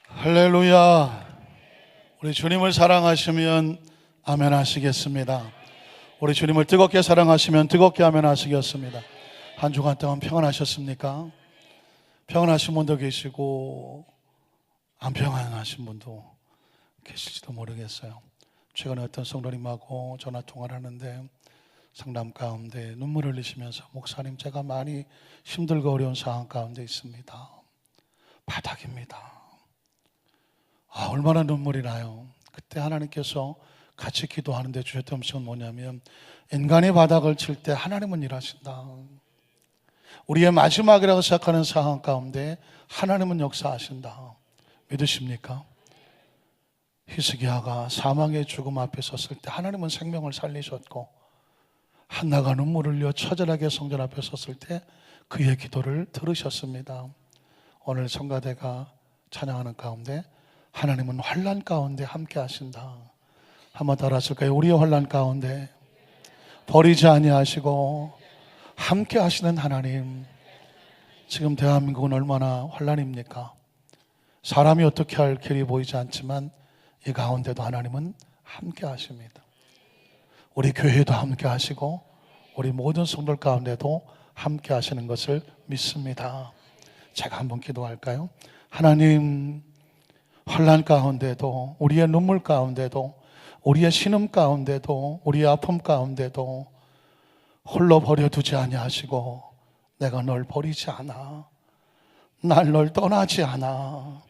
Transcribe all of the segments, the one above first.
할렐루야. 우리 주님을 사랑하시면 아멘 하시겠습니다. 우리 주님을 뜨겁게 사랑하시면 뜨겁게 아멘 하시겠습니다. 한 주간 동안 평안하셨습니까? 평안하신 분도 계시고 안 평안하신 분도 계실지도 모르겠어요. 최근에 어떤 성도님하고 전화 통화를 하는데 상담 가운데 눈물을 흘리시면서 목사님, 제가 많이 힘들고 어려운 상황 가운데 있습니다. 바닥입니다. 얼마나 눈물이 나요. 그때 하나님께서 같이 기도하는데 주셨던 음성은 뭐냐면, 인간의 바닥을 칠 때 하나님은 일하신다. 우리의 마지막이라고 생각하는 상황 가운데 하나님은 역사하신다. 믿으십니까? 히스기야가 사망의 죽음 앞에 섰을 때 하나님은 생명을 살리셨고, 한나가 눈물을 흘려 처절하게 성전 앞에 섰을 때 그의 기도를 들으셨습니다. 오늘 성가대가 찬양하는 가운데 하나님은 환난 가운데 함께 하신다. 한번 따라 하실까요? 우리의 환난 가운데 버리지 아니하시고 함께 하시는 하나님. 지금 대한민국은 얼마나 환난입니까? 사람이 어떻게 할 길이 보이지 않지만 이 가운데도 하나님은 함께 하십니다. 우리 교회도 함께 하시고 우리 모든 성도들 가운데도 함께 하시는 것을 믿습니다. 제가 한번 기도할까요? 하나님, 환난 가운데도, 우리의 눈물 가운데도, 우리의 신음 가운데도, 우리의 아픔 가운데도 홀로 버려두지 아니하시고 내가 널 버리지 않아, 날 널 떠나지 않아.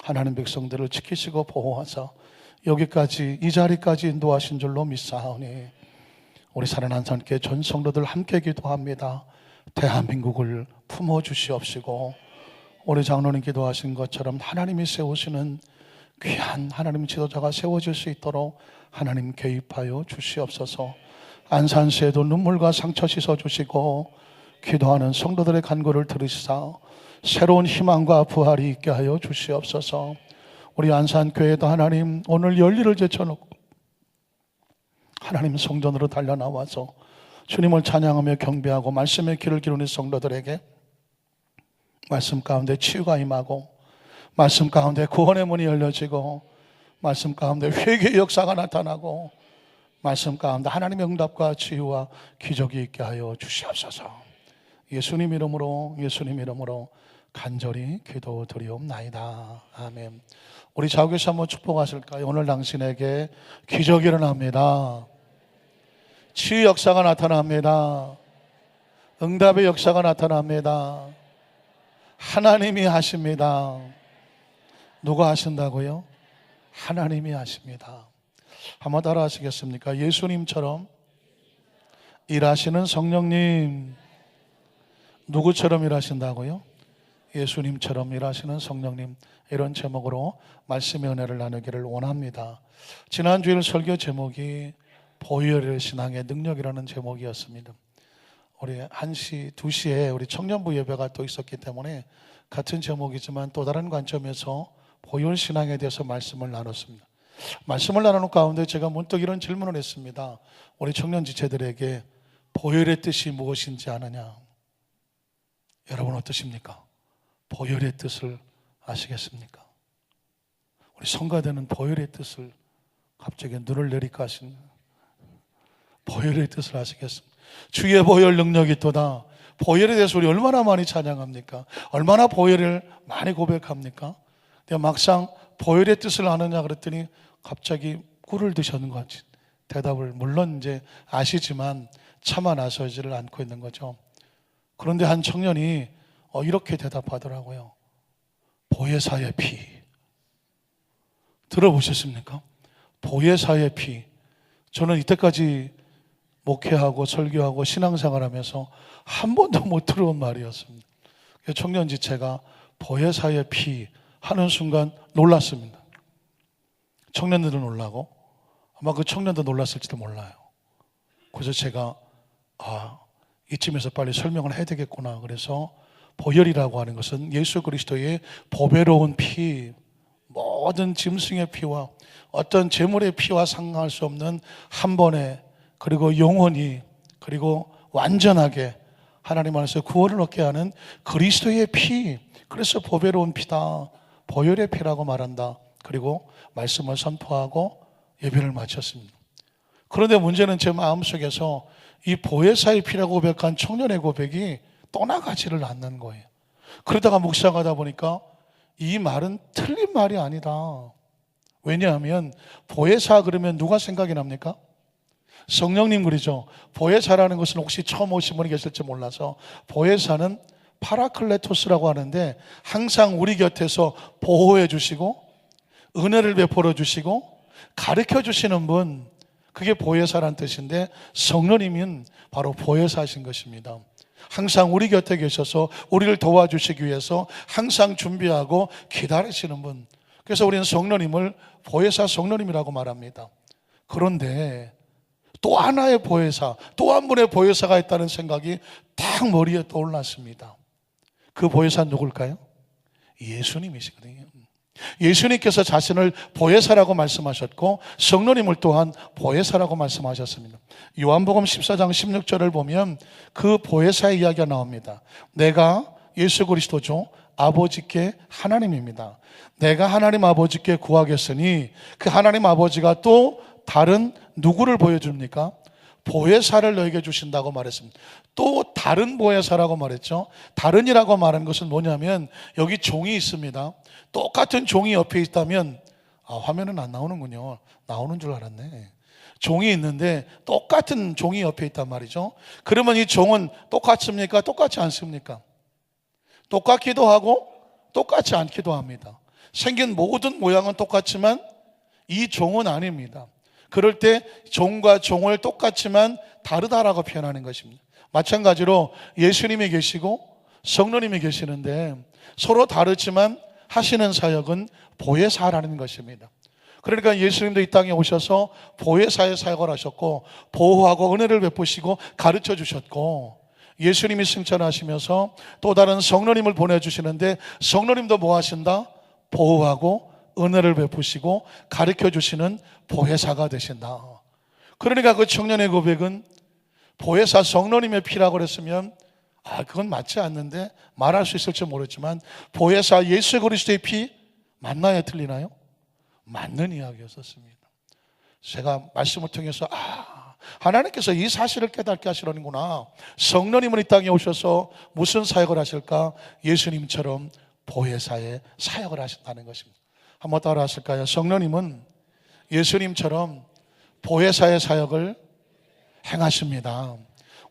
하나님 백성들을 지키시고 보호하사 여기까지, 이 자리까지 인도하신 줄로 믿사오니 우리 사랑하는 하나님께 전 성도들 함께 기도합니다. 대한민국을 품어주시옵시고 우리 장로님 기도하신 것처럼 하나님이 세우시는 귀한 하나님의 지도자가 세워질 수 있도록 하나님 개입하여 주시옵소서. 안산시에도 눈물과 상처 씻어주시고 기도하는 성도들의 간구를 들으시사 새로운 희망과 부활이 있게 하여 주시옵소서. 우리 안산교회도 하나님 오늘 열리를 제쳐놓고 하나님 성전으로 달려나와서 주님을 찬양하며 경배하고 말씀의 길을 기르는 성도들에게 말씀 가운데 치유가 임하고 말씀 가운데 구원의 문이 열려지고 말씀 가운데 회개의 역사가 나타나고 말씀 가운데 하나님의 응답과 치유와 기적이 있게 하여 주시옵소서. 예수님 이름으로 간절히 기도드리옵나이다. 아멘. 우리 자국에서 한번 축복하실까요? 오늘 당신에게 기적이 일어납니다. 치유 역사가 나타납니다. 응답의 역사가 나타납니다. 하나님이 하십니다. 누가 하신다고요? 하나님이 하십니다. 한번 따라 하시겠습니까? 예수님처럼 일하시는 성령님. 누구처럼 일하신다고요? 예수님처럼 일하시는 성령님. 이런 제목으로 말씀의 은혜를 나누기를 원합니다. 지난주일 설교 제목이 보혈의 신앙의 능력이라는 제목이었습니다. 우리 1시, 2시에 우리 청년부 예배가 또 있었기 때문에 같은 제목이지만 또 다른 관점에서 보혈 신앙에 대해서 말씀을 나눴습니다. 말씀을 나누는 가운데 제가 문득 이런 질문을 했습니다. 우리 청년 지체들에게 보혈의 뜻이 무엇인지 아느냐? 여러분 어떠십니까? 보혈의 뜻을 아시겠습니까? 우리 성가대는 보혈의 뜻을 갑자기 눈을 내리까 하신 보혈의 뜻을 아시겠습니까? 주의 보혈 능력이 있도다. 보혈에 대해서 우리 얼마나 많이 찬양합니까? 얼마나 보혈을 많이 고백합니까? 근데 막상 보혈의 뜻을 아느냐 그랬더니 갑자기 꿀을 드셨는 것 같이 대답을 물론 이제 아시지만 차마 나서지를 않고 있는 거죠. 그런데 한 청년이 이렇게 대답하더라고요. 보혜사의 피. 들어보셨습니까? 보혜사의 피. 저는 이때까지 목회하고 설교하고 신앙생활하면서 한 번도 못 들어온 말이었습니다. 청년 지체가 보혜사의 피 하는 순간 놀랐습니다. 청년들은 놀라고 아마 그 청년도 놀랐을지도 몰라요. 그래서 제가 이쯤에서 빨리 설명을 해야 되겠구나. 그래서 보혈이라고 하는 것은 예수 그리스도의 보배로운 피, 모든 짐승의 피와 어떤 재물의 피와 상관할 수 없는 한 번에 그리고 영원히 그리고 완전하게 하나님 안에서 구원을 얻게 하는 그리스도의 피, 그래서 보배로운 피다. 보혈의 피라고 말한다. 그리고 말씀을 선포하고 예배를 마쳤습니다. 그런데 문제는 제 마음속에서 이 보혜사의 피라고 고백한 청년의 고백이 떠나가지를 않는 거예요. 그러다가 묵상하다 보니까 이 말은 틀린 말이 아니다. 왜냐하면 보혜사 그러면 누가 생각이 납니까? 성령님 그러죠. 보혜사라는 것은 혹시 처음 오신 분이 계실지 몰라서 보혜사는 파라클레토스라고 하는데 항상 우리 곁에서 보호해 주시고 은혜를 베풀어 주시고 가르쳐 주시는 분, 그게 보혜사란 뜻인데 성령님은 바로 보혜사신 것입니다. 항상 우리 곁에 계셔서 우리를 도와주시기 위해서 항상 준비하고 기다리시는 분. 그래서 우리는 성령님을 보혜사 성령님이라고 말합니다. 그런데 또 하나의 보혜사, 또 한 분의 보혜사가 있다는 생각이 딱 머리에 떠올랐습니다. 그 보혜사는 누굴까요? 예수님이시거든요. 예수님께서 자신을 보혜사라고 말씀하셨고 성령님을 또한 보혜사라고 말씀하셨습니다. 요한복음 14장 16절을 보면 그 보혜사의 이야기가 나옵니다. 내가 예수 그리스도죠. 아버지께 하나님입니다. 내가 하나님 아버지께 구하겠으니 그 하나님 아버지가 또 다른 누구를 보여줍니까? 보혜사를 너에게 주신다고 말했습니다. 또 다른 보혜사라고 말했죠. 다른이라고 말한 것은 뭐냐면 여기 종이 있습니다. 똑같은 종이 옆에 있다면 화면은 안 나오는군요. 나오는 줄 알았네. 종이 있는데 똑같은 종이 옆에 있단 말이죠. 그러면 이 종은 똑같습니까? 똑같지 않습니까? 똑같기도 하고 똑같지 않기도 합니다. 생긴 모든 모양은 똑같지만 이 종은 아닙니다. 그럴 때 종과 종을 똑같지만 다르다라고 표현하는 것입니다. 마찬가지로 예수님이 계시고 성령님이 계시는데 서로 다르지만 하시는 사역은 보혜사라는 것입니다. 그러니까 예수님도 이 땅에 오셔서 보혜사의 사역을 하셨고 보호하고 은혜를 베푸시고 가르쳐 주셨고 예수님이 승천하시면서 또 다른 성령님을 보내주시는데 성령님도 뭐 하신다? 보호하고 은혜를 베푸시고 가르쳐 주시는 보혜사가 되신다. 그러니까 그 청년의 고백은 보혜사 성령님의 피라고 그랬으면 그건 맞지 않는데 말할 수 있을지 모르지만 보혜사 예수 그리스도의 피 맞나요? 틀리나요? 맞는 이야기였었습니다. 제가 말씀을 통해서 하나님께서 이 사실을 깨닫게 하시려는구나. 성령님은 이 땅에 오셔서 무슨 사역을 하실까? 예수님처럼 보혜사의 사역을 하신다는 것입니다. 한번 따라 하실까요? 성령님은 예수님처럼 보혜사의 사역을 행하십니다.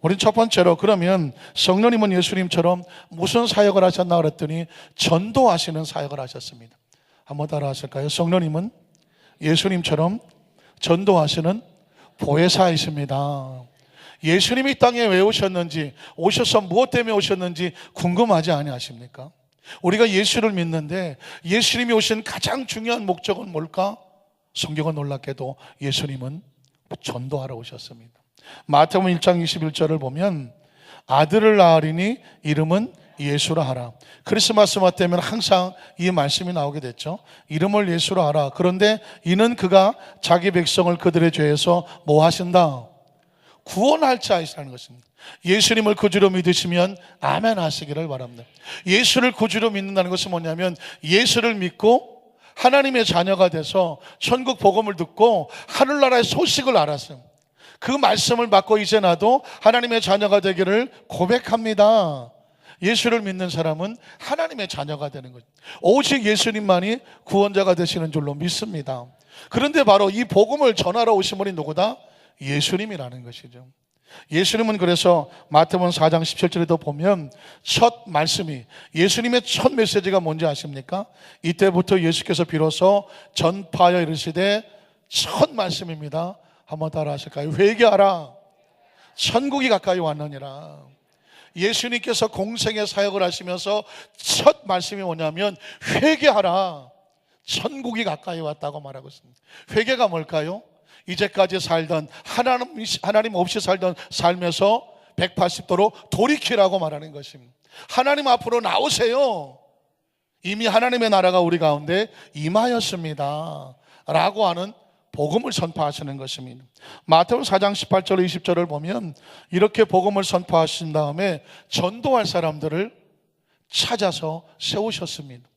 우린 첫 번째로 그러면 성령님은 예수님처럼 무슨 사역을 하셨나 그랬더니 전도하시는 사역을 하셨습니다. 한번 따라 하실까요? 성령님은 예수님처럼 전도하시는 보혜사이십니다. 예수님이 이 땅에 왜 오셨는지, 오셔서 무엇 때문에 오셨는지 궁금하지 아니하십니까? 우리가 예수를 믿는데 예수님이 오신 가장 중요한 목적은 뭘까? 성경은 놀랍게도 예수님은 전도하러 오셨습니다. 마태복음 1장 21절을 보면 아들을 낳으리니 이름은 예수라 하라. 크리스마스마 때면 항상 이 말씀이 나오게 됐죠. 이름을 예수라 하라. 그런데 이는 그가 자기 백성을 그들의 죄에서 뭐 하신다? 구원할 자이시라는 것입니다. 예수님을 구주로 믿으시면 아멘 하시기를 바랍니다. 예수를 구주로 믿는다는 것은 뭐냐면 예수를 믿고 하나님의 자녀가 돼서 천국 복음을 듣고 하늘나라의 소식을 알았어요. 그 말씀을 받고 이제 나도 하나님의 자녀가 되기를 고백합니다. 예수를 믿는 사람은 하나님의 자녀가 되는 거죠. 오직 예수님만이 구원자가 되시는 줄로 믿습니다. 그런데 바로 이 복음을 전하러 오신 분이 누구다? 예수님이라는 것이죠. 예수님은 그래서 마태복음 4장 17절에도 보면 첫 말씀이 예수님의 첫 메시지가 뭔지 아십니까? 이때부터 예수께서 비로소 전파하여 이르시되 첫 말씀입니다. 한번 따라 하실까요? 회개하라, 천국이 가까이 왔느니라. 예수님께서 공생의 사역을 하시면서 첫 말씀이 뭐냐면 회개하라, 천국이 가까이 왔다고 말하고 있습니다. 회개가 뭘까요? 이제까지 살던 하나님 없이 살던 삶에서 180도로 돌이키라고 말하는 것입니다. 하나님 앞으로 나오세요. 이미 하나님의 나라가 우리 가운데 임하였습니다 라고 하는 복음을 선포하시는 것입니다. 마태복음 4장 18절 20절을 보면 이렇게 복음을 선포하신 다음에 전도할 사람들을 찾아서 세우셨습니다.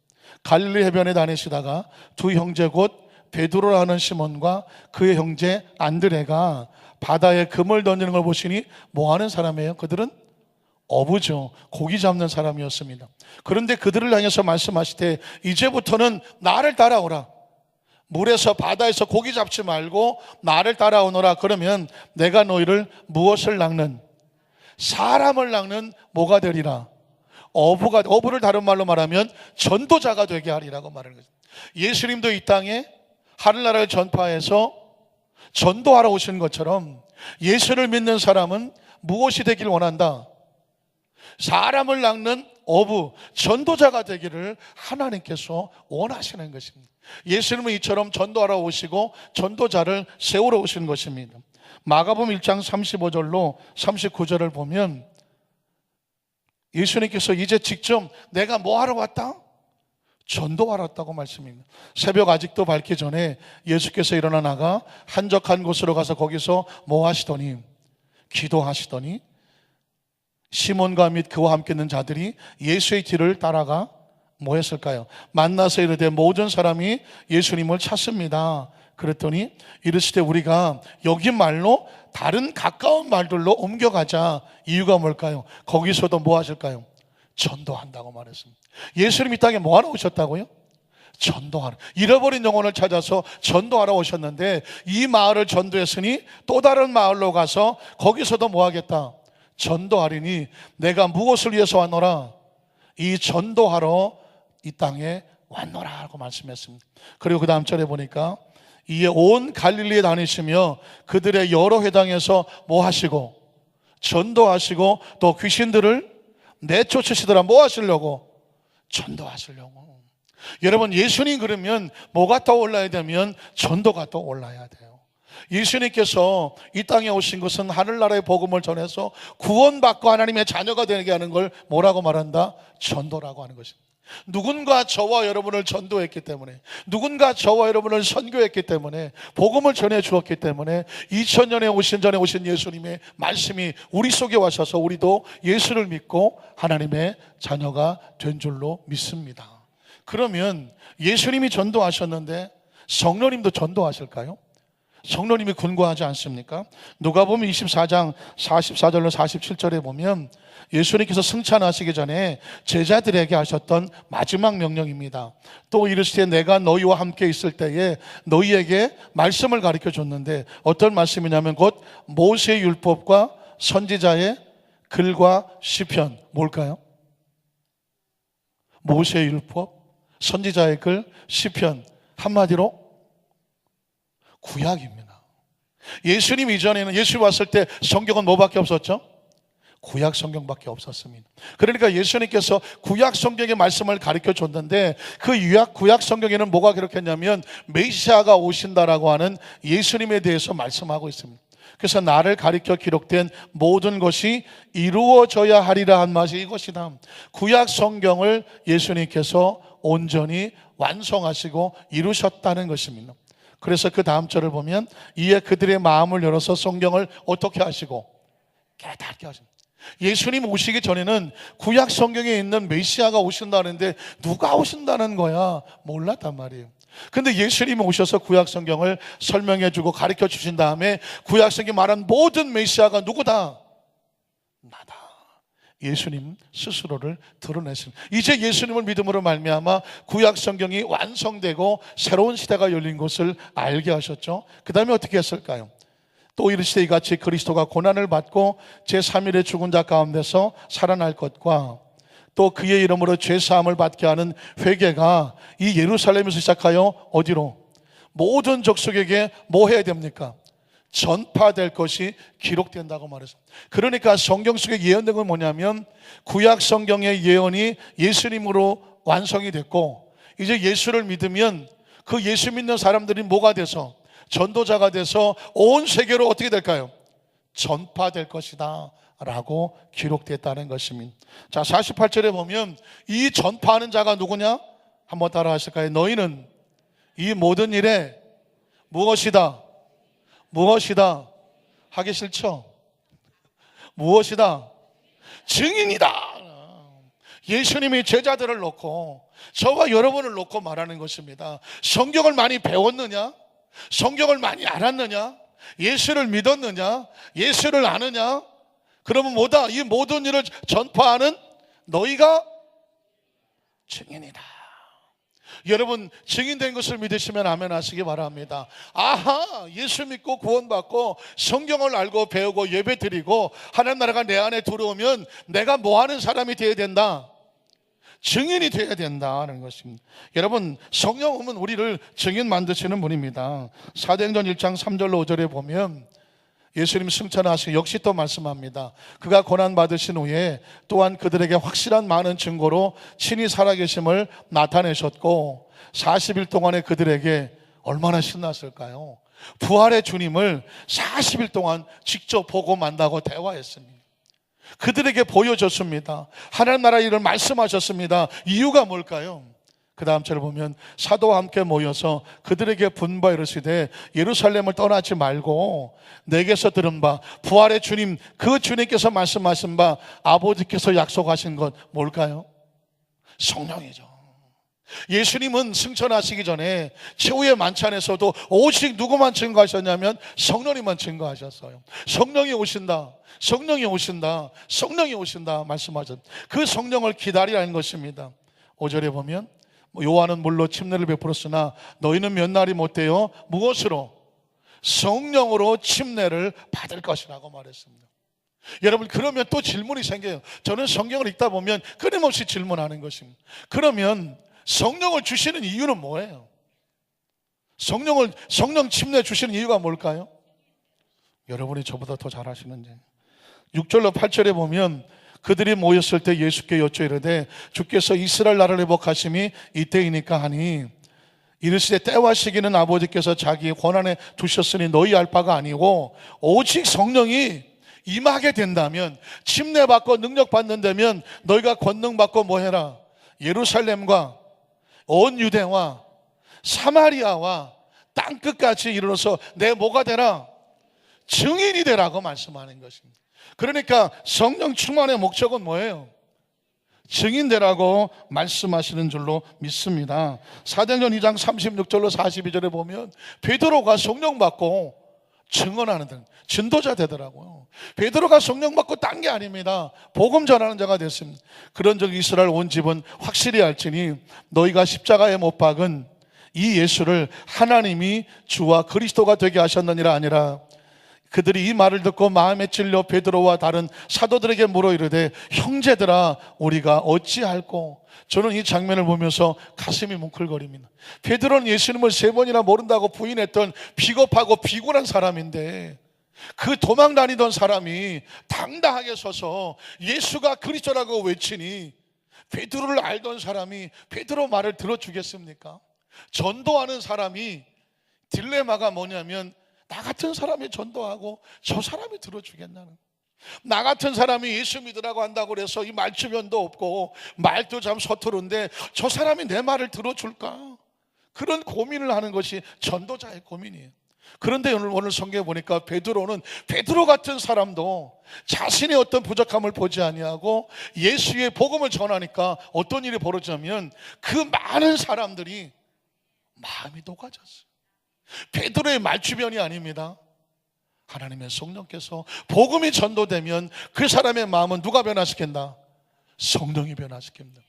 갈릴리 해변에 다니시다가 두 형제 곧 베드로라는 시몬과 그의 형제 안드레가 바다에 금을 던지는 걸 보시니 뭐 하는 사람이에요? 그들은 어부죠. 고기 잡는 사람이었습니다. 그런데 그들을 향해서 말씀하시되 이제부터는 나를 따라오라. 물에서 바다에서 고기 잡지 말고 나를 따라오너라. 그러면 내가 너희를 무엇을 낚는? 사람을 낚는 뭐가 되리라? 어부를 다른 말로 말하면 전도자가 되게 하리라고 말하는 거죠. 예수님도 이 땅에 하늘나라를 전파해서 전도하러 오신 것처럼 예수를 믿는 사람은 무엇이 되길 원한다? 사람을 낚는 어부, 전도자가 되기를 하나님께서 원하시는 것입니다. 예수님은 이처럼 전도하러 오시고 전도자를 세우러 오신 것입니다. 마가복음 1장 35절로 39절을 보면 예수님께서 이제 직접 내가 뭐 하러 왔다? 전도하러 왔다고 말씀입니다. 새벽 아직도 밝기 전에 예수께서 일어나 나가 한적한 곳으로 가서 거기서 뭐 하시더니? 기도하시더니 시몬과 및 그와 함께 있는 자들이 예수의 뒤를 따라가 뭐 했을까요? 만나서 이르되 모든 사람이 예수님을 찾습니다. 그랬더니 이르시되 우리가 여기 말로 다른 가까운 말들로 옮겨가자. 이유가 뭘까요? 거기서도 뭐 하실까요? 전도한다고 말했습니다. 예수님 이 땅에 뭐 하러 오셨다고요? 전도하러. 잃어버린 영혼을 찾아서 전도하러 오셨는데 이 마을을 전도했으니 또 다른 마을로 가서 거기서도 뭐 하겠다? 전도하리니 내가 무엇을 위해서 왔노라? 이 전도하러 이 땅에 왔노라 하고 말씀했습니다. 그리고 그 다음 절에 보니까 이에 온 갈릴리에 다니시며 그들의 여러 회당에서 뭐 하시고? 전도하시고 또 귀신들을 내쫓으시더라. 뭐 하시려고? 전도하시려고. 여러분, 예수님 그러면 뭐가 떠올라야 되면 전도가 떠올라야 돼요. 예수님께서 이 땅에 오신 것은 하늘나라의 복음을 전해서 구원받고 하나님의 자녀가 되게 하는 걸 뭐라고 말한다? 전도라고 하는 것입니다. 누군가 저와 여러분을 전도했기 때문에, 누군가 저와 여러분을 선교했기 때문에, 복음을 전해 주었기 때문에 2000년에 오신 전에 오신 예수님의 말씀이 우리 속에 와셔서 우리도 예수를 믿고 하나님의 자녀가 된 줄로 믿습니다. 그러면 예수님이 전도하셨는데 성령님도 전도하실까요? 성령님이 군고하지 않습니까? 누가복음 24장 44절로 47절에 보면 예수님께서 승천하시기 전에 제자들에게 하셨던 마지막 명령입니다. 또 이르시되 내가 너희와 함께 있을 때에 너희에게 말씀을 가르쳐 줬는데 어떤 말씀이냐면 곧 모세의 율법과 선지자의 글과 시편. 뭘까요? 모세의 율법, 선지자의 글, 시편. 한마디로 구약입니다. 예수님 이전에는 예수 왔을 때 성경은 뭐밖에 없었죠? 구약 성경밖에 없었습니다. 그러니까 예수님께서 구약 성경의 말씀을 가르쳐 줬는데 그 구약 성경에는 뭐가 기록했냐면 메시아가 오신다라고 하는 예수님에 대해서 말씀하고 있습니다. 그래서 나를 가리켜 기록된 모든 것이 이루어져야 하리라 한 말이 이것이다. 구약 성경을 예수님께서 온전히 완성하시고 이루셨다는 것입니다. 그래서 그 다음 절을 보면 이에 그들의 마음을 열어서 성경을 어떻게 하시고 깨닫게 하십니다. 예수님 오시기 전에는 구약 성경에 있는 메시아가 오신다는데 누가 오신다는 거야 몰랐단 말이에요. 근데 예수님이 오셔서 구약 성경을 설명해 주고 가르쳐 주신 다음에 구약 성경에 말한 모든 메시아가 누구다? 나다. 예수님 스스로를 드러냈습니다. 이제 예수님을 믿음으로 말미암아 구약 성경이 완성되고 새로운 시대가 열린 것을 알게 하셨죠. 그 다음에 어떻게 했을까요? 또 이르시되 이같이 그리스도가 고난을 받고 제3일에 죽은 자 가운데서 살아날 것과 또 그의 이름으로 죄사함을 받게 하는 회개가 이 예루살렘에서 시작하여 어디로? 모든 족속에게 뭐 해야 됩니까? 전파될 것이 기록된다고 말했습니다. 그러니까 성경 속에 예언된 건 뭐냐면 구약 성경의 예언이 예수님으로 완성이 됐고 이제 예수를 믿으면 그 예수 믿는 사람들이 뭐가 돼서? 전도자가 돼서 온 세계로 어떻게 될까요? 전파될 것이다 라고 기록됐다는 것입니다. 자, 48절에 보면 이 전파하는 자가 누구냐? 한번 따라 하실까요? 너희는 이 모든 일에 무엇이다? 무엇이다? 하기 싫죠? 무엇이다? 증인이다. 예수님이 제자들을 놓고 저와 여러분을 놓고 말하는 것입니다. 성경을 많이 배웠느냐? 성경을 많이 알았느냐? 예수를 믿었느냐? 예수를 아느냐? 그러면 뭐다? 이 모든 일을 전파하는 너희가 증인이다. 여러분, 증인된 것을 믿으시면 아멘 하시기 바랍니다. 아하, 예수 믿고 구원받고 성경을 알고 배우고 예배 드리고 하나님 나라가 내 안에 들어오면 내가 뭐 하는 사람이 되어야 된다? 증인이 되어야 된다는 것입니다. 여러분, 성령은 우리를 증인 만드시는 분입니다. 사도행전 1장 3절로 5절에 보면 예수님 승천하시고 역시 또 말씀합니다. 그가 고난받으신 후에 또한 그들에게 확실한 많은 증거로 친히 살아계심을 나타내셨고 40일 동안에 그들에게 얼마나 신났을까요? 부활의 주님을 40일 동안 직접 보고 만나고 대화했습니다. 그들에게 보여줬습니다. 하나님 나라 일을 말씀하셨습니다. 이유가 뭘까요? 그 다음 절을 보면 사도와 함께 모여서 그들에게 분바 이르시되 예루살렘을 떠나지 말고 내게서 들은 바 부활의 주님, 그 주님께서 말씀하신 바 아버지께서 약속하신 것 뭘까요? 성령이죠. 예수님은 승천하시기 전에 최후의 만찬에서도 오직 누구만 증거하셨냐면 성령님만 증거하셨어요. 성령이 오신다, 성령이 오신다, 성령이 오신다 말씀하셨. 그 성령을 기다리라는 것입니다. 5절에 보면 요한은 물로 침례를 베풀었으나 너희는 몇 날이 못되어 무엇으로? 성령으로 침례를 받을 것이라고 말했습니다. 여러분, 그러면 또 질문이 생겨요. 저는 성경을 읽다 보면 끊임없이 질문하는 것입니다. 그러면 성령을 주시는 이유는 뭐예요? 성령 침례 주시는 이유가 뭘까요? 여러분이 저보다 더 잘 아시는지. 6절로 8절에 보면 그들이 모였을 때 예수께 여쭈 이르되 주께서 이스라엘 나라를 회복하심이 이때이니까 하니 이르시되 때와 시기는 아버지께서 자기 권한에 두셨으니 너희 알 바가 아니고 오직 성령이 임하게 된다면 침례받고 능력 받는다면 너희가 권능받고 뭐 해라? 예루살렘과 온 유대와 사마리아와 땅끝까지 이르러서 내 뭐가 되라? 증인이 되라고 말씀하는 것입니다. 그러니까 성령 충만의 목적은 뭐예요? 증인되라고 말씀하시는 줄로 믿습니다. 사도행전 2장 36절로 42절에 보면 베드로가 성령 받고 증언하는 등 전도자 되더라고요. 베드로가 성령 받고 딴 게 아닙니다. 복음 전하는 자가 됐습니다. 그런 적 이스라엘 온 집은 확실히 알지니 너희가 십자가에 못 박은 이 예수를 하나님이 주와 그리스도가 되게 하셨느니라 아니라. 그들이 이 말을 듣고 마음에 찔려 베드로와 다른 사도들에게 물어 이르되 형제들아 우리가 어찌할꼬. 저는 이 장면을 보면서 가슴이 뭉클거립니다. 베드로는 예수님을 3번이나 모른다고 부인했던 비겁하고 비굴한 사람인데 그 도망 다니던 사람이 당당하게 서서 예수가 그리스도라고 외치니 베드로를 알던 사람이 베드로 말을 들어주겠습니까? 전도하는 사람이 딜레마가 뭐냐면 나 같은 사람이 전도하고 저 사람이 들어주겠나는. 나 같은 사람이 예수 믿으라고 한다고 그래서 이 말주변도 없고 말도 참 서투른데 저 사람이 내 말을 들어줄까? 그런 고민을 하는 것이 전도자의 고민이에요. 그런데 오늘 성경에 보니까 베드로는 베드로 같은 사람도 자신의 어떤 부족함을 보지 아니하고 예수의 복음을 전하니까 어떤 일이 벌어지냐면 그 많은 사람들이 마음이 녹아졌어요. 베드로의 말주변이 아닙니다. 하나님의 성령께서 복음이 전도되면 그 사람의 마음은 누가 변화시킨다? 성령이 변화시킵니다.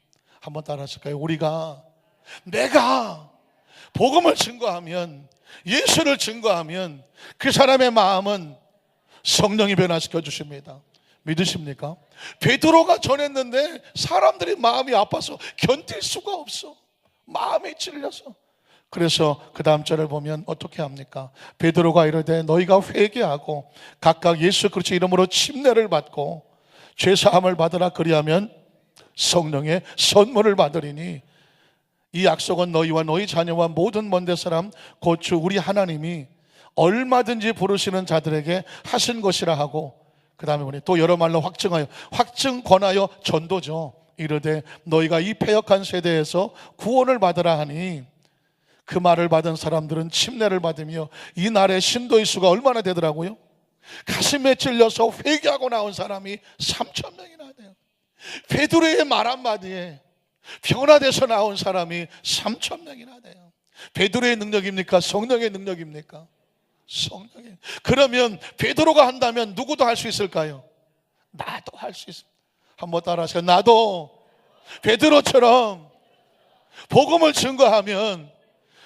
한번 따라 하실까요? 내가 복음을 증거하면, 예수를 증거하면 그 사람의 마음은 성령이 변화시켜 주십니다. 믿으십니까? 베드로가 전했는데 사람들이 마음이 아파서 견딜 수가 없어. 마음이 찔려서. 그래서 그 다음 절을 보면 어떻게 합니까? 베드로가 이르되 너희가 회개하고 각각 예수 그리스도 이름으로 침례를 받고 죄사함을 받으라. 그리하면 성령의 선물을 받으리니 이 약속은 너희와 너희 자녀와 모든 먼데 사람 곧 주 우리 하나님이 얼마든지 부르시는 자들에게 하신 것이라 하고, 그 다음에 보니 또 여러 말로 확증 권하여 전도죠. 이르되 너희가 이 패역한 세대에서 구원을 받으라 하니, 그 말을 받은 사람들은 침례를 받으며 이 날의 신도의 수가 얼마나 되더라고요? 가슴에 찔려서 회개하고 나온 사람이 3,000명이나 돼요. 베드로의 말 한마디에 변화돼서 나온 사람이 3,000명이나 돼요. 베드로의 능력입니까? 성령의 능력입니까? 성령의. 그러면 베드로가 한다면 누구도 할 수 있을까요? 나도 할 수 있습니다. 한번 따라하세요. 나도 베드로처럼 복음을 증거하면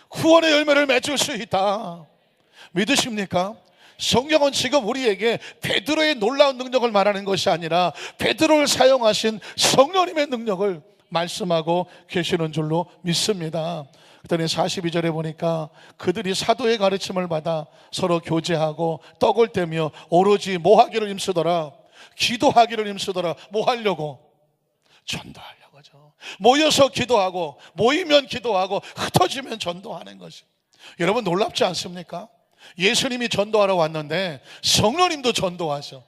구원의 열매를 맺을 수 있다. 믿으십니까? 성경은 지금 우리에게 베드로의 놀라운 능력을 말하는 것이 아니라 베드로를 사용하신 성령님의 능력을 말씀하고 계시는 줄로 믿습니다. 그랬더니 42절에 보니까 그들이 사도의 가르침을 받아 서로 교제하고 떡을 떼며 오로지 뭐 하기를 힘쓰더라? 기도하기를 힘쓰더라. 뭐 하려고? 전도하려고죠. 모여서 기도하고, 모이면 기도하고, 흩어지면 전도하는 것이. 여러분 놀랍지 않습니까? 예수님이 전도하러 왔는데 성령님도 전도하셔.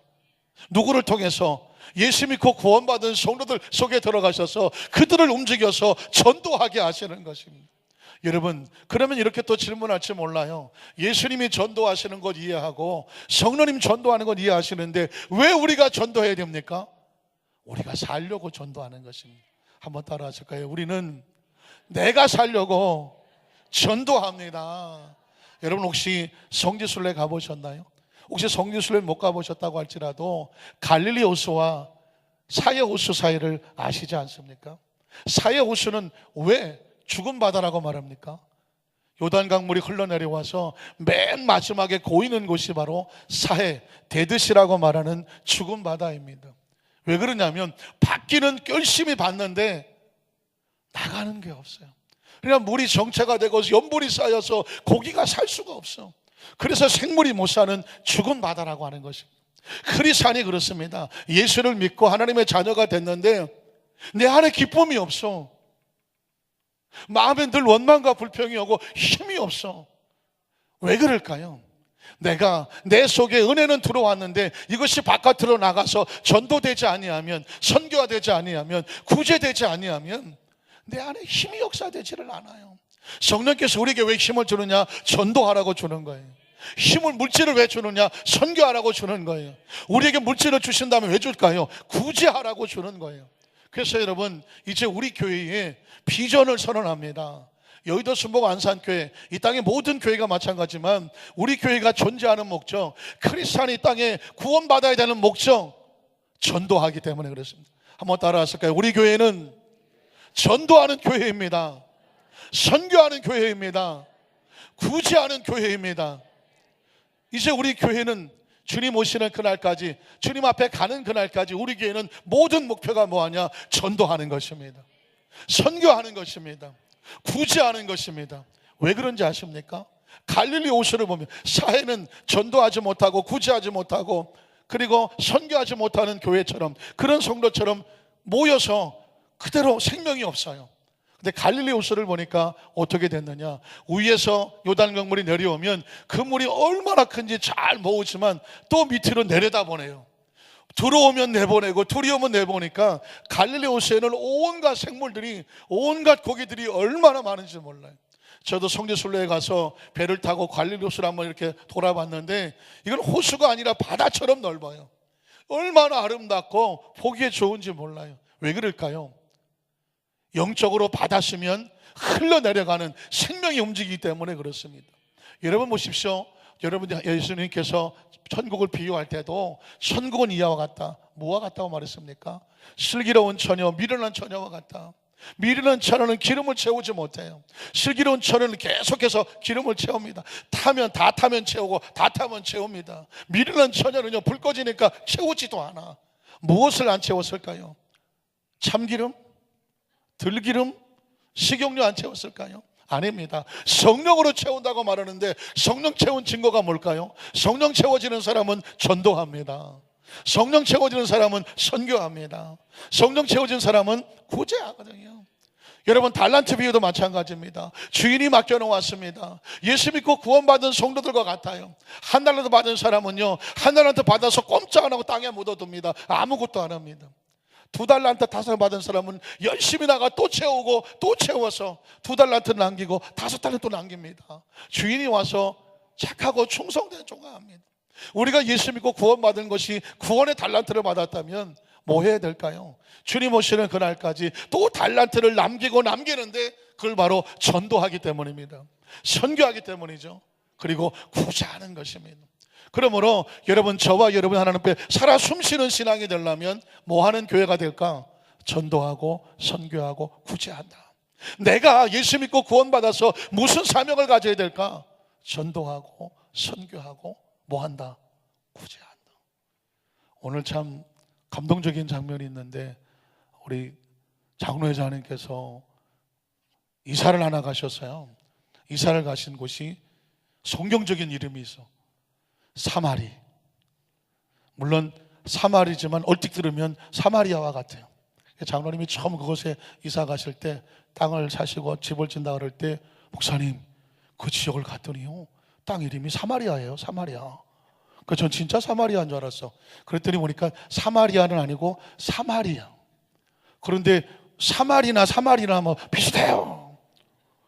누구를 통해서? 예수 믿고 구원받은 성도들 속에 들어가셔서 그들을 움직여서 전도하게 하시는 것입니다. 여러분, 그러면 이렇게 또 질문할지 몰라요. 예수님이 전도하시는 것 이해하고 성령님 전도하는 것 이해하시는데 왜 우리가 전도해야 됩니까? 우리가 살려고 전도하는 것입니다. 한번 따라 하실까요? 우리는 내가 살려고 전도합니다. 여러분 혹시 성지순례 가보셨나요? 혹시 성지순례 못 가보셨다고 할지라도 갈릴리 호수와 사해 호수 사이를 아시지 않습니까? 사해 호수는 왜 죽은 바다라고 말합니까? 요단 강물이 흘러내려와서 맨 마지막에 고이는 곳이 바로 사해, 데드시라고 말하는 죽은 바다입니다. 왜 그러냐면 받기는 열심히 받는데 나가는 게 없어요. 그러니까 물이 정체가 되고 염분이 쌓여서 고기가 살 수가 없어. 그래서 생물이 못 사는 죽은 바다라고 하는 것입니다. 크리스찬이 그렇습니다. 예수를 믿고 하나님의 자녀가 됐는데 내 안에 기쁨이 없어. 마음에 늘 원망과 불평이 오고 힘이 없어. 왜 그럴까요? 내가 내 속에 은혜는 들어왔는데 이것이 바깥으로 나가서 전도되지 아니하면, 선교가 되지 아니하면, 구제되지 아니하면 내 안에 힘이 역사되지를 않아요. 성령께서 우리에게 왜 힘을 주느냐? 전도하라고 주는 거예요. 힘을, 물질을 왜 주느냐? 선교하라고 주는 거예요. 우리에게 물질을 주신다면 왜 줄까요? 구제하라고 주는 거예요. 그래서 여러분, 이제 우리 교회에 비전을 선언합니다. 여의도 순복 안산교회, 이 땅의 모든 교회가 마찬가지지만 우리 교회가 존재하는 목적, 크리스찬이 이 땅에 구원받아야 되는 목적, 전도하기 때문에 그렇습니다. 한번 따라하실까요? 우리 교회는 전도하는 교회입니다. 선교하는 교회입니다. 구제하는 교회입니다. 이제 우리 교회는 주님 오시는 그날까지, 주님 앞에 가는 그날까지 우리 교회는 모든 목표가 뭐하냐? 전도하는 것입니다. 선교하는 것입니다. 구제하는 것입니다. 왜 그런지 아십니까? 갈릴리 호수를 보면 사해는 전도하지 못하고 구제하지 못하고 그리고 선교하지 못하는 교회처럼, 그런 성도처럼 모여서 그대로 생명이 없어요. 근데 갈릴리 호수를 보니까 어떻게 됐느냐? 위에서 요단강물이 내려오면 그 물이 얼마나 큰지 잘 모으지만 또 밑으로 내려다보내요. 들어오면 내보내고 들어오면 내보니까 갈릴리 호수에는 온갖 생물들이, 온갖 고기들이 얼마나 많은지 몰라요. 저도 성지순례에 가서 배를 타고 갈릴리 호수를 한번 이렇게 돌아봤는데 이건 호수가 아니라 바다처럼 넓어요. 얼마나 아름답고 보기에 좋은지 몰라요. 왜 그럴까요? 영적으로 받았으면 흘러내려가는 생명이 움직이기 때문에 그렇습니다. 여러분 보십시오. 여러분, 예수님께서 천국을 비유할 때도 천국은 이와 같다. 뭐와 같다고 말했습니까? 슬기로운 처녀, 미련한 처녀와 같다. 미련한 처녀는 기름을 채우지 못해요. 슬기로운 처녀는 계속해서 기름을 채웁니다. 다 타면 채우고 다 타면 채웁니다. 미련한 처녀는요, 불 꺼지니까 채우지도 않아. 무엇을 안 채웠을까요? 참기름? 들기름? 식용유 안 채웠을까요? 아닙니다. 성령으로 채운다고 말하는데 성령 채운 증거가 뭘까요? 성령 채워지는 사람은 전도합니다. 성령 채워지는 사람은 선교합니다. 성령 채워진 사람은 구제하거든요. 여러분, 달란트 비유도 마찬가지입니다. 주인이 맡겨놓았습니다. 예수 믿고 구원받은 성도들과 같아요. 한 달란트 받은 사람은요, 한 달란트 받아서 꼼짝 안 하고 땅에 묻어둡니다. 아무것도 안 합니다. 2달란트 5달 받은 사람은 열심히 나가 또 채우고 또 채워서 2달란트 남기고 5달란트 또 남깁니다. 주인이 와서 착하고 충성된 종아합니다. 우리가 예수 믿고 구원받은 것이 구원의 달란트를 받았다면 뭐 해야 될까요? 주님 오시는 그날까지 또 달란트를 남기는데 그걸 바로 전도하기 때문입니다. 선교하기 때문이죠. 그리고 구제하는 것입니다. 그러므로 여러분, 저와 여러분 하나님께 살아 숨쉬는 신앙이 되려면 뭐 하는 교회가 될까? 전도하고 선교하고 구제한다. 내가 예수 믿고 구원받아서 무슨 사명을 가져야 될까? 전도하고 선교하고 뭐 한다? 구제한다. 오늘 참 감동적인 장면이 있는데 우리 장로회장님께서 이사를 하나 가셨어요. 이사를 가신 곳이 성경적인 이름이 있어. 사마리. 물론 사마리지만 얼핏 들으면 사마리아와 같아요. 장로님이 처음 그곳에 이사 가실 때 땅을 사시고 집을 짓는다 그럴 때 목사님 그 지역을 갔더니요 땅 이름이 사마리아예요. 사마리아. 전 진짜 사마리아인 줄 알았어. 그랬더니 보니까 사마리아는 아니고 사마리아. 그런데 사마리나 뭐 비슷해요.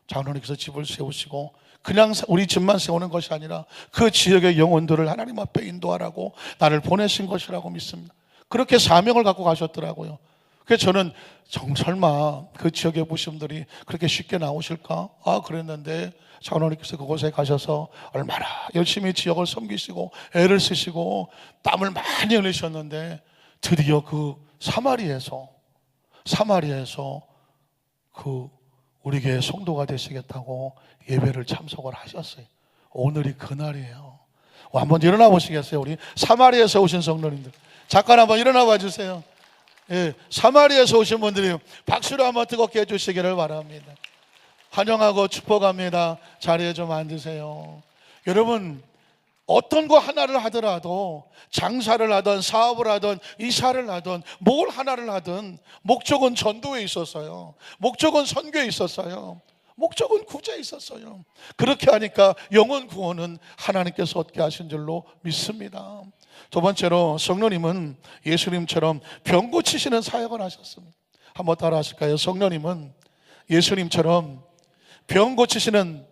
장로님께서 집을 세우시고 그냥 우리 집만 세우는 것이 아니라 그 지역의 영혼들을 하나님 앞에 인도하라고 나를 보내신 것이라고 믿습니다. 그렇게 사명을 갖고 가셨더라고요. 그래서 저는 설마 그 지역의 부심들이 그렇게 쉽게 나오실까? 그랬는데 장로님께서 그곳에 가셔서 얼마나 열심히 지역을 섬기시고 애를 쓰시고 땀을 많이 흘리셨는데 드디어 그 사마리에서 그 우리 교회 성도가 되시겠다고 예배를 참석을 하셨어요. 오늘이 그날이에요. 한번 일어나 보시겠어요? 우리 사마리에서 오신 성도님들 잠깐 한번 일어나 봐 주세요. 예, 사마리에서 오신 분들이 박수로 한번 뜨겁게 해주시기를 바랍니다. 환영하고 축복합니다. 자리에 좀 앉으세요. 여러분, 어떤 거 하나를 하더라도 장사를 하든 사업을 하든 이사를 하든 뭘 하나를 하든 목적은 전도에 있었어요. 목적은 선교에 있었어요. 목적은 구제에 있었어요. 그렇게 하니까 영혼 구원은 하나님께서 얻게 하신 줄로 믿습니다. 두 번째로 성령님은 예수님처럼 병 고치시는 사역을 하셨습니다. 한번 따라 하실까요? 성령님은 예수님처럼 병 고치시는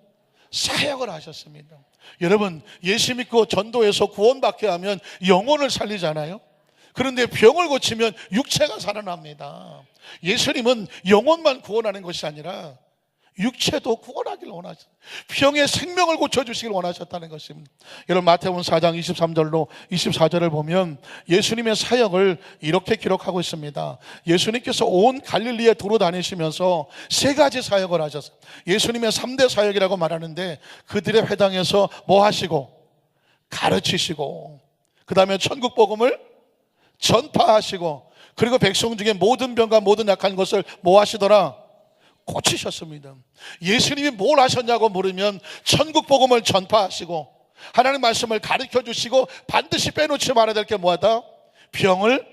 사역을 하셨습니다. 여러분, 예수 믿고 전도해서 구원받게 하면 영혼을 살리잖아요. 그런데 병을 고치면 육체가 살아납니다. 예수님은 영혼만 구원하는 것이 아니라 육체도 구원하기를 원하셨어요. 병의 생명을 고쳐주시길 원하셨다는 것입니다. 여러분, 마태복음 4장 23절로 24절을 보면 예수님의 사역을 이렇게 기록하고 있습니다. 예수님께서 온 갈릴리에 두루 다니시면서 세 가지 사역을 하셨어요. 예수님의 3대 사역이라고 말하는데 그들의 회당에서 뭐 하시고? 가르치시고, 그 다음에 천국 복음을 전파하시고, 그리고 백성 중에 모든 병과 모든 약한 것을 뭐 하시더라? 고치셨습니다. 예수님이 뭘 하셨냐고 물으면 천국 복음을 전파하시고 하나님 말씀을 가르쳐 주시고 반드시 빼놓지 말아야 될 게 뭐하다? 병을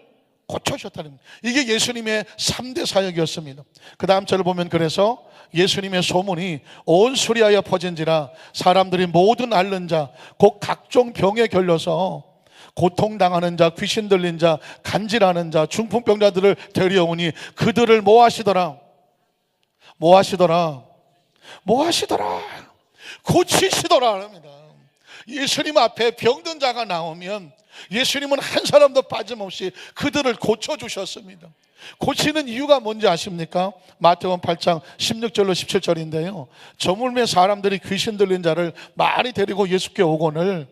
고쳐주셨다는 겁니다. 이게 예수님의 3대 사역이었습니다. 그 다음 절을 보면 그래서 예수님의 소문이 온 수리하여 퍼진지라 사람들이 모든 앓는 자 곧 각종 병에 걸려서 고통당하는 자, 귀신 들린 자, 간질하는 자, 중풍병자들을 데려오니 그들을 뭐 하시더라? 고치시더라 합니다. 예수님 앞에 병든 자가 나오면 예수님은 한 사람도 빠짐없이 그들을 고쳐주셨습니다. 고치는 이유가 뭔지 아십니까? 마태복음 8장 16절로 17절인데요 저물매 사람들이 귀신 들린 자를 많이 데리고 예수께 오거늘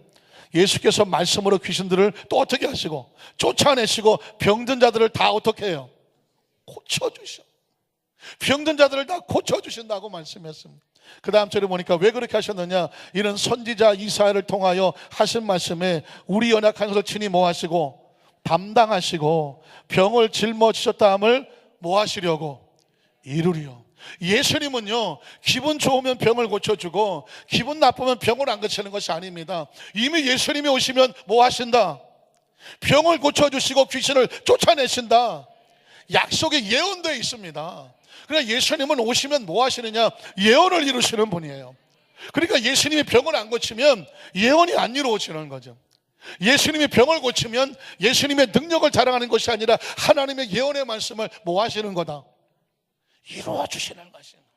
예수께서 말씀으로 귀신들을 또 어떻게 하시고 쫓아내시고 병든 자들을 다 어떻게 해요? 고쳐주셔. 병든 자들을 다 고쳐주신다고 말씀했습니다. 그 다음 절에 보니까 왜 그렇게 하셨느냐, 이는 선지자 이사야를 통하여 하신 말씀에 우리 연약한 것을 친히 뭐 하시고 담당하시고 병을 짊어지셨다 함을 뭐 하시려고 이루리요. 예수님은요 기분 좋으면 병을 고쳐주고 기분 나쁘면 병을 안 고치는 것이 아닙니다. 이미 예수님이 오시면 뭐 하신다? 병을 고쳐주시고 귀신을 쫓아내신다. 약속이 예언되어 있습니다. 그러니까 예수님은 오시면 뭐 하시느냐? 예언을 이루시는 분이에요. 그러니까 예수님이 병을 안 고치면 예언이 안 이루어지는 거죠. 예수님이 병을 고치면 예수님의 능력을 자랑하는 것이 아니라 하나님의 예언의 말씀을 뭐 하시는 거다? 이루어 주시는 것입니다.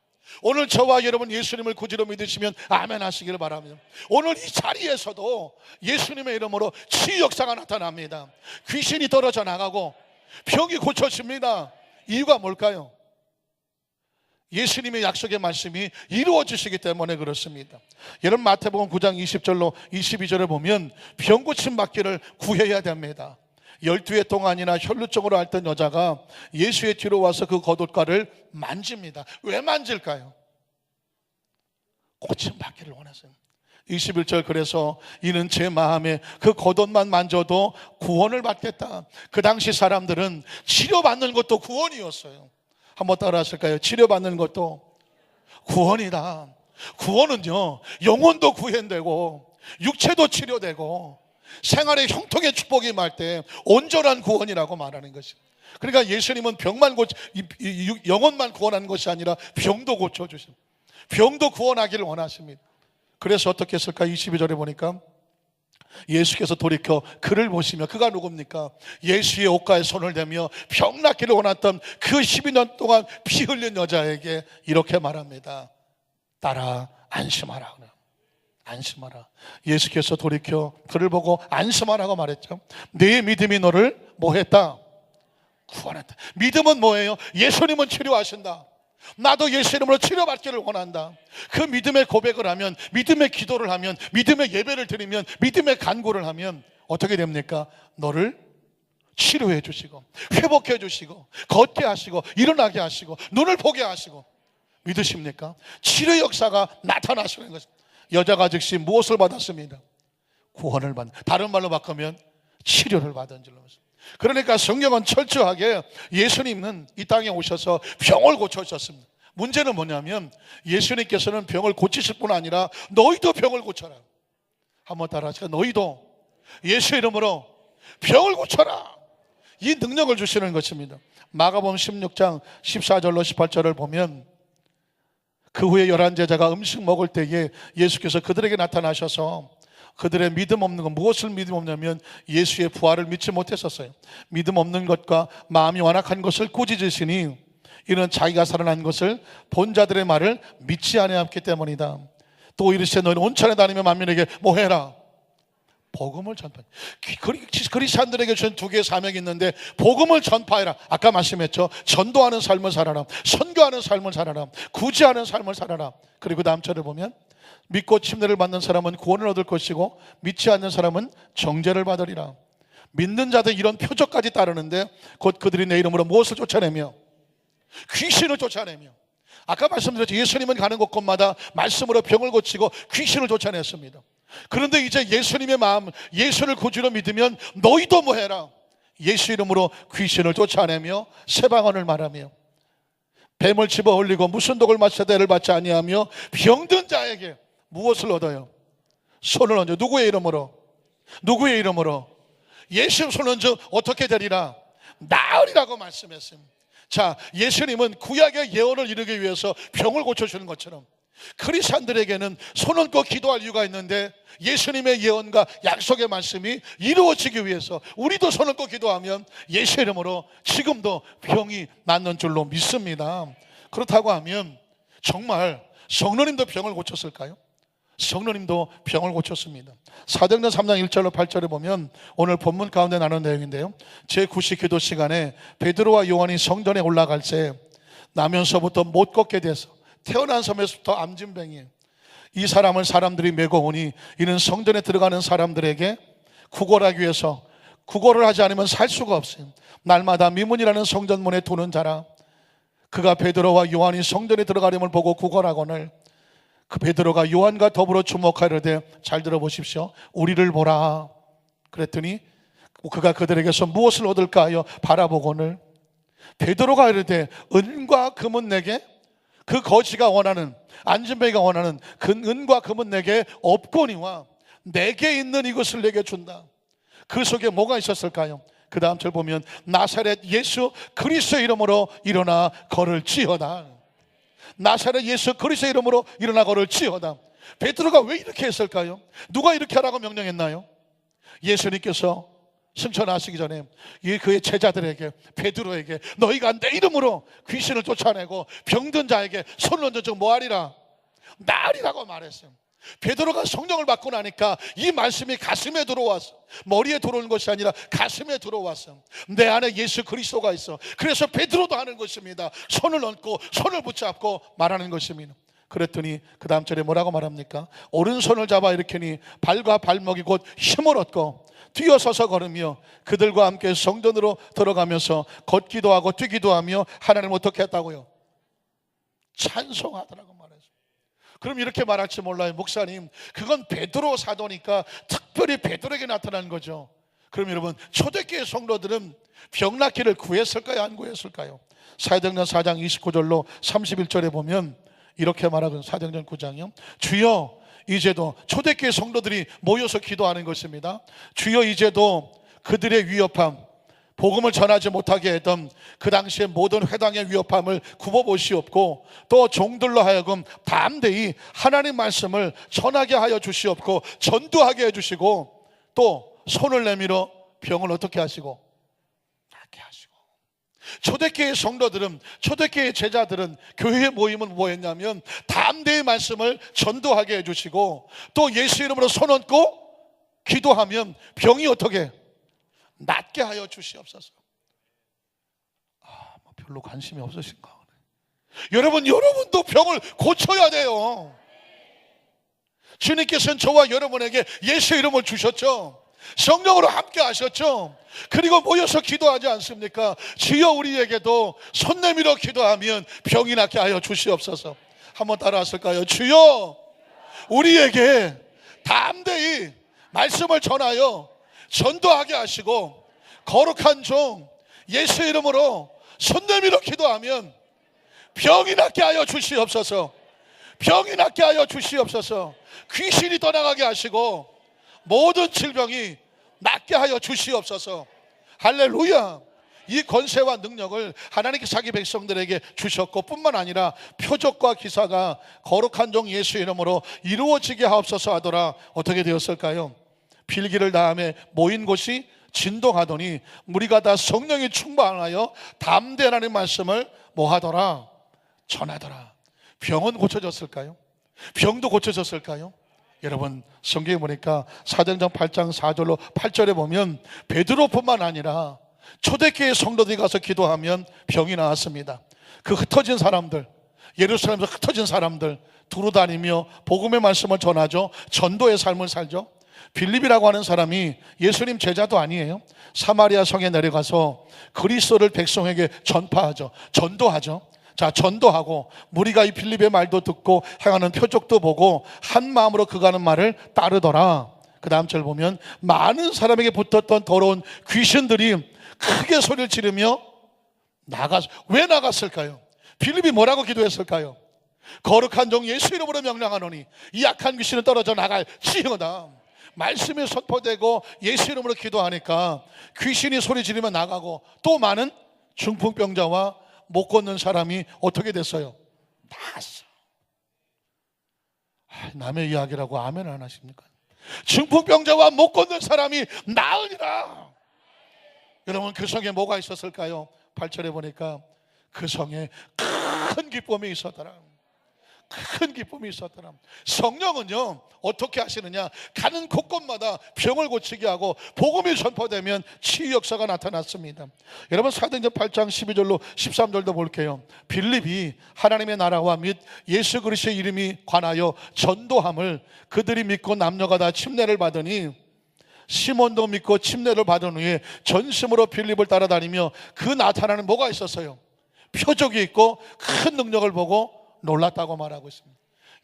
오늘 저와 여러분 예수님을 구주로 믿으시면 아멘 하시기를 바랍니다. 오늘 이 자리에서도 예수님의 이름으로 치유 역사가 나타납니다. 귀신이 떨어져 나가고 병이 고쳐집니다. 이유가 뭘까요? 예수님의 약속의 말씀이 이루어지시기 때문에 그렇습니다. 여러분 마태복음 9장 20절로 22절을 보면 병 고침 받기를 구해야 됩니다. 12해 동안이나 혈루증으로 앓던 여자가 예수의 뒤로 와서 그 겉옷가를 만집니다. 왜 만질까요? 고침 받기를 원하세요. 21절 그래서 이는 제 마음에 그 겉옷만 만져도 구원을 받겠다. 그 당시 사람들은 치료받는 것도 구원이었어요. 한번 따라 하실까요? 치료받는 것도 구원이다. 구원은요, 영혼도 구현되고 육체도 치료되고 생활의 형통의 축복이 임할 때 온전한 구원이라고 말하는 것입니다. 그러니까 예수님은 병만 영혼만 구원하는 것이 아니라 병도 고쳐주십니다. 병도 구원하기를 원하십니다. 그래서 어떻게 했을까? 22절에 보니까 예수께서 돌이켜 그를 보시며, 그가 누굽니까? 예수의 옷가에 손을 대며 병 낫기를 원했던 그 12년 동안 피 흘린 여자에게 이렇게 말합니다. 따라 안심하라. 안심하라. 예수께서 돌이켜 그를 보고 안심하라고 말했죠. 네 믿음이 너를 뭐 했다? 구원했다. 믿음은 뭐예요? 예수님은 치료하신다. 나도 예수 이름으로 치료받기를 원한다. 그 믿음의 고백을 하면, 믿음의 기도를 하면, 믿음의 예배를 드리면, 믿음의 간구를 하면 어떻게 됩니까? 너를 치료해 주시고 회복해 주시고 걷게 하시고 일어나게 하시고 눈을 보게 하시고. 믿으십니까? 치료 역사가 나타나시는 것입니다. 여자가 즉시 무엇을 받았습니다? 구원을 받는, 다른 말로 바꾸면 치료를 받은 줄로. 그러니까 성경은 철저하게 예수님은 이 땅에 오셔서 병을 고쳐주셨습니다. 문제는 뭐냐면 예수님께서는 병을 고치실 뿐 아니라 너희도 병을 고쳐라. 한번 따라 하시죠. 너희도 예수 이름으로 병을 고쳐라. 이 능력을 주시는 것입니다. 마가복음 16장 14절로 18절을 보면 그 후에 11제자가 음식 먹을 때에 예수께서 그들에게 나타나셔서 그들의 믿음 없는 것, 무엇을 믿음 없냐면 예수의 부활을 믿지 못했었어요. 믿음 없는 것과 마음이 완악한 것을 꾸짖으시니 이는 자기가 살아난 것을 본 자들의 말을 믿지 아니하였기 때문이다. 또 이르시되 너희는 온천에 다니며 만민에게 뭐 해라? 복음을 전파해. 그리스도인들에게 주신 두 개의 사명이 있는데 복음을 전파해라. 아까 말씀했죠. 전도하는 삶을 살아라. 선교하는 삶을 살아라. 구제하는 삶을 살아라. 그리고 다음 절을 보면 믿고 침례를 받는 사람은 구원을 얻을 것이고 믿지 않는 사람은 정죄를 받으리라. 믿는 자들 이런 표적까지 따르는데 곧 그들이 내 이름으로 무엇을 쫓아내며? 귀신을 쫓아내며. 아까 말씀드렸죠. 예수님은 가는 곳곳마다 말씀으로 병을 고치고 귀신을 쫓아냈습니다. 그런데 이제 예수님의 마음, 예수를 구주로 믿으면 너희도 뭐 해라? 예수 이름으로 귀신을 쫓아내며 새 방언을 말하며 뱀을 집어 올리고 무슨 독을 마셔도 애를 받지 아니하며 병든 자에게 무엇을 얻어요? 손을 얹어. 누구의 이름으로? 누구의 이름으로? 예수 손을 얹어 어떻게 되리라? 나으리라고 말씀했습니다. 자, 예수님은 구약의 예언을 이루기 위해서 병을 고쳐주는 것처럼 크리스찬들에게는 손 얹고 기도할 이유가 있는데 예수님의 예언과 약속의 말씀이 이루어지기 위해서 우리도 손 얹고 기도하면 예수 이름으로 지금도 병이 낫는 줄로 믿습니다. 그렇다고 하면 정말 성령님도 병을 고쳤을까요? 성령님도 병을 고쳤습니다. 사도행전 3장 1절로 8절에 보면 오늘 본문 가운데 나눈 내용인데요, 제9시 기도 시간에 베드로와 요한이 성전에 올라갈 때 나면서부터 못 걷게 돼서 태어난 섬에서부터 암진병이에요. 이 사람을 사람들이 메고 오니 이는 성전에 들어가는 사람들에게 구걸하기 위해서 구걸을 하지 않으면 살 수가 없어요. 날마다 미문이라는 성전문에 도는 자라. 그가 베드로와 요한이 성전에 들어가림을 보고 구걸하거늘 그 베드로가 요한과 더불어 주목하려되, 잘 들어보십시오, 우리를 보라. 그랬더니 그가 그들에게서 무엇을 얻을까 하여 바라보거늘 베드로가 이르되 은과 금은 내게, 그 거지가 원하는, 안진뱅이가 원하는 그 은과 금은 내게 없거니와 내게 있는 이것을 내게 준다. 그 속에 뭐가 있었을까요? 그 다음 절 보면 나사렛 예수 그리스도의 이름으로 일어나 걸을지어다. 나사렛 예수 그리스도의 이름으로 일어나 걸을지어다. 베드로가 왜 이렇게 했을까요? 누가 이렇게 하라고 명령했나요? 예수님께서 승천하시기 전에 그의 제자들에게, 베드로에게 너희가 내 이름으로 귀신을 쫓아내고 병든 자에게 손을 얹어주고 뭐하리라? 나으리라고 말했어요. 베드로가 성령을 받고 나니까 이 말씀이 가슴에 들어왔어. 머리에 들어오는 것이 아니라 가슴에 들어왔어. 내 안에 예수 그리스도가 있어. 그래서 베드로도 하는 것입니다. 손을 얹고 손을 붙잡고 말하는 것입니다. 그랬더니 그 다음 절에 뭐라고 말합니까? 오른손을 잡아 일으키니 발과 발목이 곧 힘을 얻고 뛰어서서 걸으며 그들과 함께 성전으로 들어가면서 걷기도 하고 뛰기도 하며 하나님을 어떻게 했다고요? 찬송하더라고 말해서. 그럼 이렇게 말할지 몰라요. 목사님, 그건 베드로 사도니까 특별히 베드로에게 나타난 거죠. 그럼 여러분, 초대교회 성도들은 병 낫기를 구했을까요? 안 구했을까요? 사도행전 4장 29절로 31절에 보면 이렇게 말하거든요. 사도행전 9장이요. 주여 이제도, 초대교회 성도들이 모여서 기도하는 것입니다. 주여 이제도 그들의 위협함, 복음을 전하지 못하게 했던 그 당시의 모든 회당의 위협함을 굽어보시옵고 또 종들로 하여금 담대히 하나님 말씀을 전하게 하여 주시옵고 전도하게 해주시고 또 손을 내밀어 병을 어떻게 하시고 낫게 하시고. 초대교회 성도들은, 초대교회 제자들은, 교회 모임은 뭐였냐면 담대히 말씀을 전도하게 해주시고 또 예수 이름으로 손 얹고 기도하면 병이 어떻게 낫게 하여 주시옵소서. 별로 관심이 없으신가? 여러분도 병을 고쳐야 돼요. 주님께서는 저와 여러분에게 예수 이름을 주셨죠. 성령으로 함께 하셨죠. 그리고 모여서 기도하지 않습니까? 주여 우리에게도 손 내밀어 기도하면 병이 낫게 하여 주시옵소서. 한번 따라하실까요? 주여 우리에게 담대히 말씀을 전하여 전도하게 하시고 거룩한 종 예수 이름으로 손 내밀어 기도하면 병이 낫게 하여 주시옵소서. 병이 낫게 하여 주시옵소서. 귀신이 떠나가게 하시고 모든 질병이 낫게 하여 주시옵소서. 할렐루야. 이 권세와 능력을 하나님께서 자기 백성들에게 주셨고 뿐만 아니라 표적과 기사가 거룩한 종 예수 이름으로 이루어지게 하옵소서 하더라. 어떻게 되었을까요? 필기를 다음에 모인 곳이 진동하더니 무리가 다 성령이 충만하여 담대히 하나님 말씀을 뭐하더라? 전하더라. 병은 고쳐졌을까요? 병도 고쳐졌을까요? 여러분 성경에 보니까 사도행전 8장 4절로 8절에 보면 베드로뿐만 아니라 초대교회 성도들이 가서 기도하면 병이 나았습니다. 그 흩어진 사람들, 예루살렘에서 흩어진 사람들 두루다니며 복음의 말씀을 전하죠. 전도의 삶을 살죠. 빌립이라고 하는 사람이 예수님 제자도 아니에요. 사마리아 성에 내려가서 그리스도를 백성에게 전파하죠. 전도하죠. 자, 전도하고 무리가 이 빌립의 말도 듣고 행하는 표적도 보고 한 마음으로 그가 하는 말을 따르더라. 그 다음 절 보면 많은 사람에게 붙었던 더러운 귀신들이 크게 소리를 지르며 왜 나갔을까요? 빌립이 뭐라고 기도했을까요? 거룩한 종 예수 이름으로 명령하노니 이 악한 귀신은 떨어져 나갈지어다. 말씀이 선포되고 예수 이름으로 기도하니까 귀신이 소리 지르며 나가고 또 많은 중풍병자와 못 걷는 사람이 어떻게 됐어요? 나았어. 남의 이야기라고 아멘 안 하십니까? 중풍병자와 못 걷는 사람이 나으니라. 여러분 그 성에 뭐가 있었을까요? 8절에 보니까 그 성에 큰 기쁨이 있었더라. 큰 기쁨이 있었더라. 성령은요 어떻게 하시느냐, 가는 곳곳마다 병을 고치게 하고 복음이 전파되면 치유 역사가 나타났습니다. 여러분 사도행전 8장 12절로 13절도 볼게요. 빌립이 하나님의 나라와 및 예수 그리스도의 이름이 관하여 전도함을 그들이 믿고 남녀가 다 침례를 받으니 시몬도 믿고 침례를 받은 후에 전심으로 빌립을 따라다니며 그 나타나는 뭐가 있었어요? 표적이 있고 큰 능력을 보고 놀랐다고 말하고 있습니다.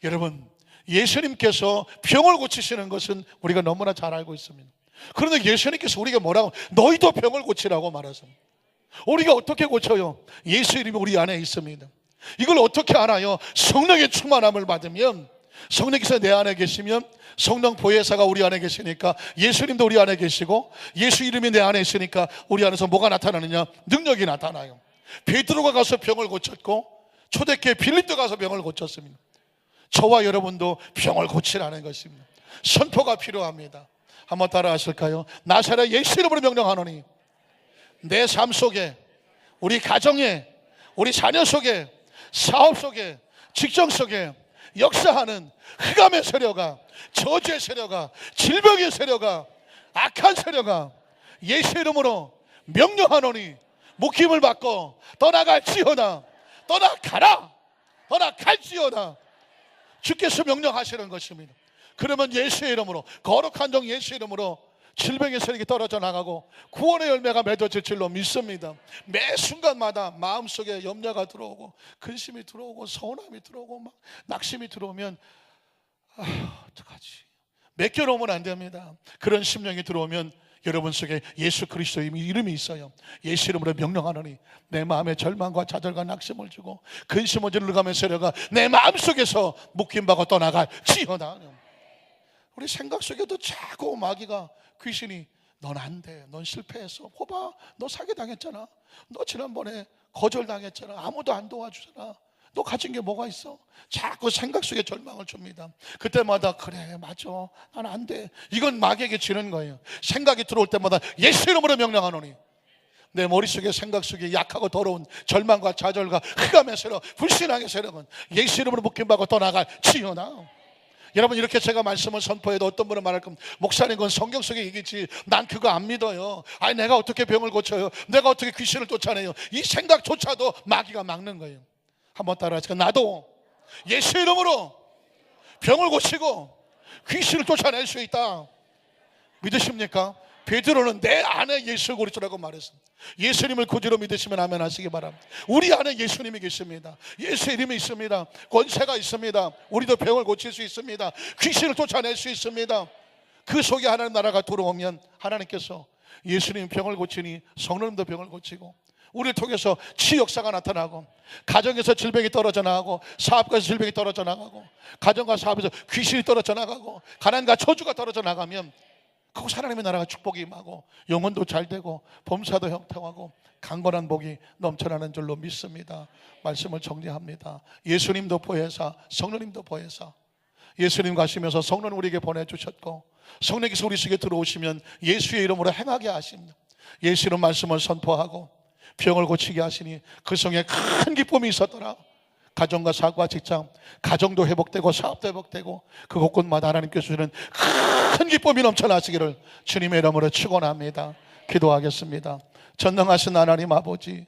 여러분 예수님께서 병을 고치시는 것은 우리가 너무나 잘 알고 있습니다. 그런데 예수님께서 우리가 뭐라고, 너희도 병을 고치라고 말하십니다. 우리가 어떻게 고쳐요? 예수 이름이 우리 안에 있습니다. 이걸 어떻게 알아요? 성령의 충만함을 받으면, 성령께서 내 안에 계시면 성령 보혜사가 우리 안에 계시니까 예수님도 우리 안에 계시고 예수 이름이 내 안에 있으니까 우리 안에서 뭐가 나타나느냐? 능력이 나타나요. 베드로가 가서 병을 고쳤고 초대교회 빌립도 가서 병을 고쳤습니다. 저와 여러분도 병을 고치라는 것입니다. 선포가 필요합니다. 한번 따라 하실까요? 나사렛 예수 이름으로 명령하노니 내 삶 속에, 우리 가정에, 우리 자녀 속에, 사업 속에, 직장 속에 역사하는 흑암의 세력아, 저주의 세력아, 질병의 세력아, 악한 세력아, 예수 이름으로 명령하노니 묶임을 받고 떠나갈지어다. 떠나가라. 떠나갈지어다. 주께서 명령하시는 것입니다. 그러면 예수의 이름으로, 거룩한 종 예수 이름으로 질병의 세력이 떨어져 나가고 구원의 열매가 맺어질 줄로 믿습니다. 매 순간마다 마음속에 염려가 들어오고 근심이 들어오고 서운함이 들어오고 막 낙심이 들어오면 어떡하지? 맡겨놓으면 안 됩니다. 그런 심령이 들어오면 여러분 속에 예수 그리스도의 이름이 있어요. 예수 이름으로 명령하노니 내 마음에 절망과 좌절과 낙심을 주고 근심을 질러가며 세려가 내 마음속에서 묶임받고 떠나갈지어다. 우리 생각 속에도 자꾸 마귀가, 귀신이 넌 안 돼, 넌 실패했어, 봐봐 너 사기당했잖아, 너 지난번에 거절당했잖아, 아무도 안 도와주잖아, 너 가진 게 뭐가 있어? 자꾸 생각 속에 절망을 줍니다. 그때마다 그래 맞아 난 안 돼, 이건 마귀에게 지는 거예요. 생각이 들어올 때마다 예수 이름으로 명령하노니 내 머릿속에 생각 속에 약하고 더러운 절망과 좌절과 흑암의 세력, 불신앙의 세력은 예수 이름으로 묶임받고 떠나갈지어다. 여러분, 이렇게 제가 말씀을 선포해도 어떤 분은 말할 겁니다. 목사님, 그건 성경 속에 얘기지 난 그거 안 믿어요. 아니 내가 어떻게 병을 고쳐요? 내가 어떻게 귀신을 쫓아내요? 이 생각조차도 마귀가 막는 거예요. 한번 따라하시죠. 나도 예수 이름으로 병을 고치고 귀신을 쫓아낼 수 있다. 믿으십니까? 베드로는 내 안에 예수 그리스도라고 말했습니다. 예수님을 구주로 믿으시면 아멘 하시기 바랍니다. 우리 안에 예수님이 계십니다. 예수 이름이 있습니다. 권세가 있습니다. 우리도 병을 고칠 수 있습니다. 귀신을 쫓아낼 수 있습니다. 그 속에 하나님 나라가 들어오면 하나님께서 예수님 병을 고치니 성령님도 병을 고치고 우리를 통해서 치유 역사가 나타나고 가정에서 질병이 떨어져 나가고 사업가에서 질병이 떨어져 나가고 가정과 사업에서 귀신이 떨어져 나가고 가난과 저주가 떨어져 나가면 그곳 하나님의 나라가 축복이 임하고 영혼도 잘 되고 범사도 형통하고 강건한 복이 넘쳐나는 줄로 믿습니다. 말씀을 정리합니다. 예수님도 보혜사, 성령님도 보혜사. 예수님 가시면서 성령 우리에게 보내주셨고 성령께서 우리 속에 들어오시면 예수의 이름으로 행하게 하십니다. 예수 이름 말씀을 선포하고 병을 고치게 하시니 그 성에 큰 기쁨이 있었더라. 가정과 사고와 직장, 가정도 회복되고 사업도 회복되고 그 곳곳마다 하나님께서 주시는 큰 기쁨이 넘쳐나시기를 주님의 이름으로 축원합니다. 기도하겠습니다. 전능하신 하나님 아버지,